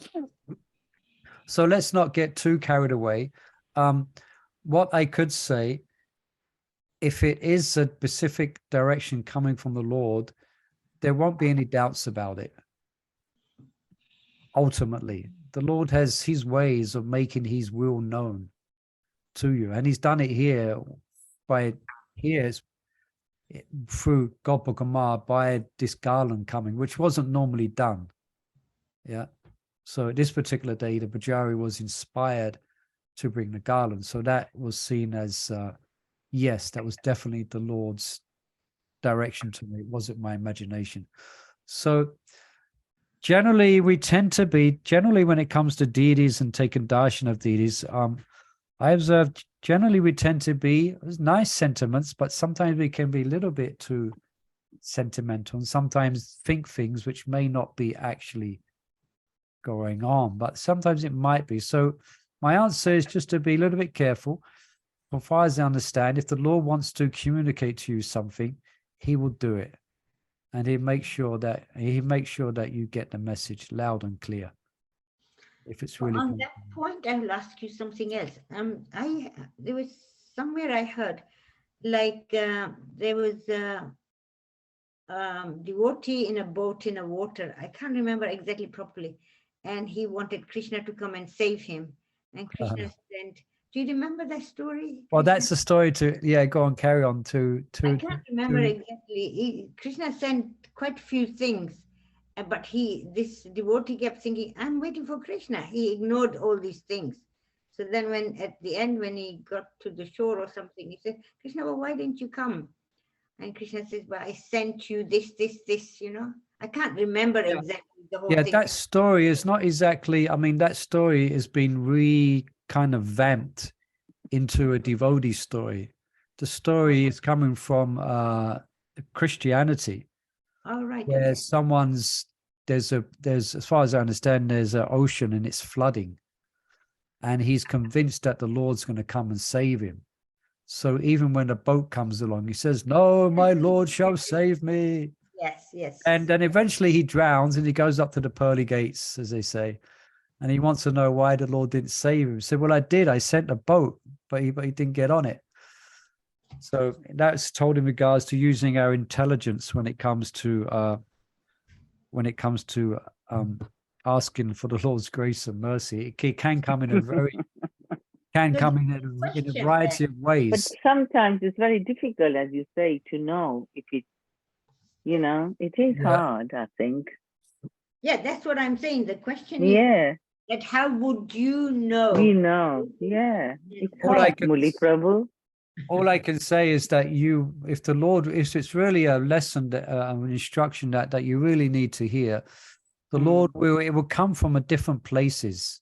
So let's not get too carried away. What I could say, if it is a specific direction coming from the Lord, there won't be any doubts about it. Ultimately, the Lord has his ways of making his will known to you. And he's done it here through Gopal Kumar by this garland coming, which wasn't normally done. Yeah. So this particular day, the Pujari was inspired to bring the garland. So that was seen as, yes, that was definitely the Lord's direction to me. It wasn't my imagination. So generally, when it comes to deities and taking darshan of deities, I observed generally we tend to be nice sentiments, but sometimes we can be a little bit too sentimental and sometimes think things which may not be actually going on, but sometimes it might be. So my answer is just to be a little bit careful. As far as I understand, if the Lord wants to communicate to you something, he will do it. And he makes sure that you get the message loud and clear. If it's really on that point, I will ask you something else. There was somewhere I heard, like there was a devotee in a boat in the water. I can't remember exactly properly, and he wanted Krishna to come and save him. And Krishna sent. Do you remember that story? Well, Krishna? that's the story to go on, carry on to. I can't remember exactly. Krishna sent quite a few things. But this devotee kept thinking, I'm waiting for Krishna. He ignored all these things. So then at the end, when he got to the shore or something, he said, Krishna, well, why didn't you come? And Krishna says, well, I sent you this, I can't remember exactly the whole thing. Yeah, that story is not exactly, that story has been kind of vamped into a devotee story. The story is coming from Christianity. All right. Where Okay. there's as far as I understand, there's an ocean and it's flooding, and he's convinced that the Lord's going to come and save him. So even when a boat comes along, he says, no, my Lord shall save me. Yes. And then eventually he drowns and he goes up to the pearly gates, as they say, and he wants to know why the Lord didn't save him. He said, well, I did. I sent a boat, but he didn't get on it. So that's told in regards to using our intelligence when it comes to asking for the Lord's grace and mercy. It can come in a variety of ways. But sometimes it's very difficult, as you say, to know if it's, it is hard, I think. Yeah, that's what I'm saying. The question is that how would you know? We know, It's hard, Muli Prabhu. All I can say is that if it's really a lesson, an instruction that you really need to hear, the Lord it will come from different places.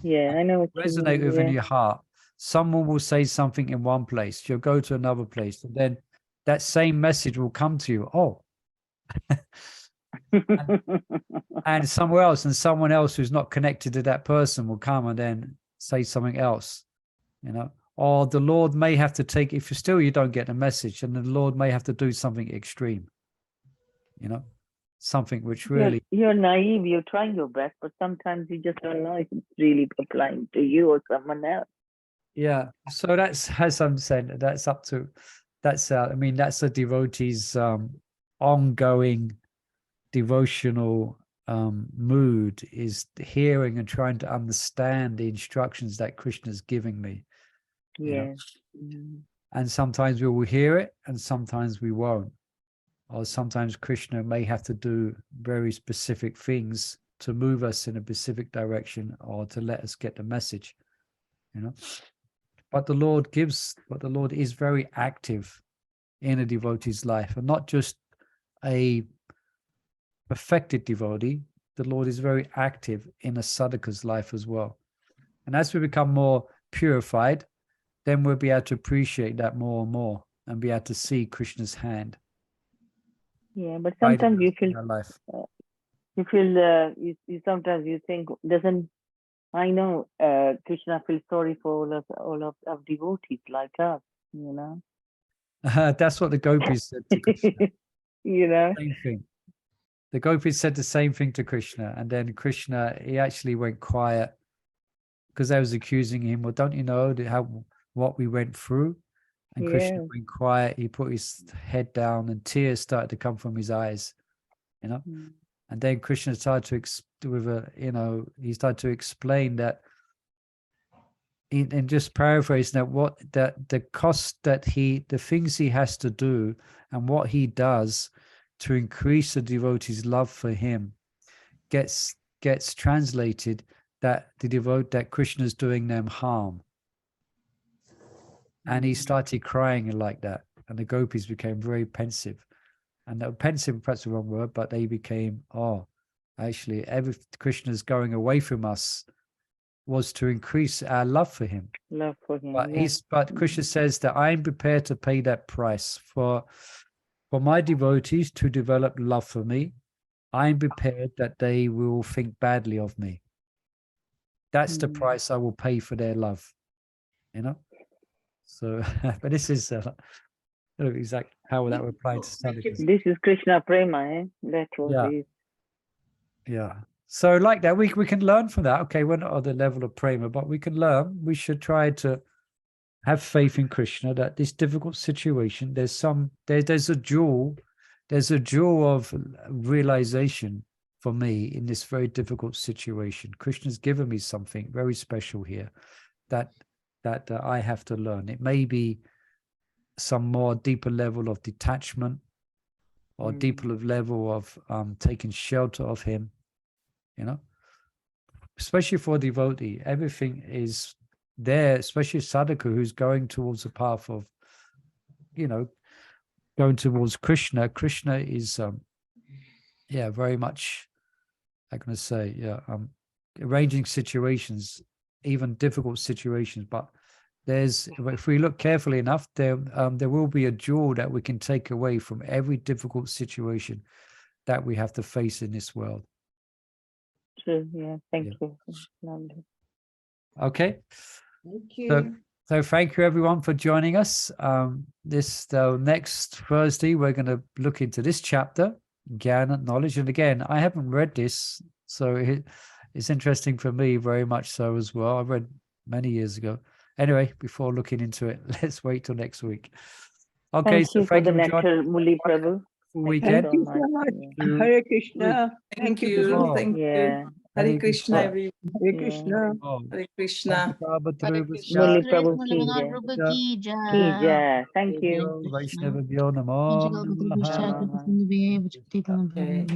Yeah, I know what resonate you mean, within your heart. Someone will say something in one place, you'll go to another place, and then that same message will come to you. Oh, and somewhere else, and someone else who's not connected to that person will come and then say something else, or the Lord may have to take, if you don't get the message, and the Lord may have to do something extreme, something which really... You're naive, you're trying your best, but sometimes you just don't know if it's really applying to you or someone else. Yeah, so that's, as I'm saying, that's a devotee's ongoing devotional mood, is hearing and trying to understand the instructions that Krishna's giving me. And sometimes we will hear it and sometimes we won't, or sometimes Krishna may have to do very specific things to move us in a specific direction or to let us get the message, but the Lord is very active in a devotee's life, and not just a perfected devotee. The Lord is very active in a sadhaka's life as well. And as we become more purified, then we'll be able to appreciate that more and more and be able to see Krishna's hand. Yeah, but sometimes you feel sometimes you think, I know Krishna feels sorry for all of devotees like us, That's what the gopis said to Krishna. Same thing. The gopis said the same thing to Krishna, and then Krishna, he actually went quiet because they was accusing him. Well, don't you know what we went through? And Krishna went quiet. He put his head down, and tears started to come from his eyes. And then Krishna started he started to explain that, and just paraphrasing that the cost the things he has to do and what he does to increase the devotee's love for him gets translated that that Krishna is doing them harm. And he started crying like that, and the gopis became very pensive. And pensive, perhaps the wrong word, but they became, actually, Krishna's going away from us was to increase our love for him. But Krishna says that I'm prepared to pay that price for my devotees to develop love for me. I'm prepared that they will think badly of me. That's the price I will pay for their love, you know. So, but this is exactly how that would apply to sadhakas. This is Krishna Prema, eh? That's what Yeah. it is. Yeah. So like that, we can learn from that. Okay, we're not at the level of prema, but we can learn. We should try to have faith in Krishna that this difficult situation, there's a jewel of realization for me in this very difficult situation. Krishna's given me something very special here that I have to learn. It may be some more deeper level of detachment or deeper level of taking shelter of him, you know, especially for a devotee. Everything is there, especially sadhaka who's going towards the path of, you know, going towards Krishna. Krishna is very much, I'm going to say, arranging situations, even difficult situations. But if we look carefully enough, there will be a jewel that we can take away from every difficult situation that we have to face in this world. True. Yeah. Thank you. Okay. Thank you. So thank you everyone for joining us. Next Thursday, we're going to look into this chapter, Jnana, knowledge. And again, I haven't read this, so it's interesting for me very much so as well. I read many years ago. Anyway, before looking into it, let's wait till next week. Okay, Thank you for the nectar, Muli Prabhu. Weekend. Thank you so much. Yeah. Hare Krishna. Thank you. Thank you. Yeah. Hare Krishna, everyone. Hare Yeah. Krishna. Hare Krishna. Muli Prabhu ki jai. Ki jai. Thank you. Vaishnava Namo. Namaha. Okay.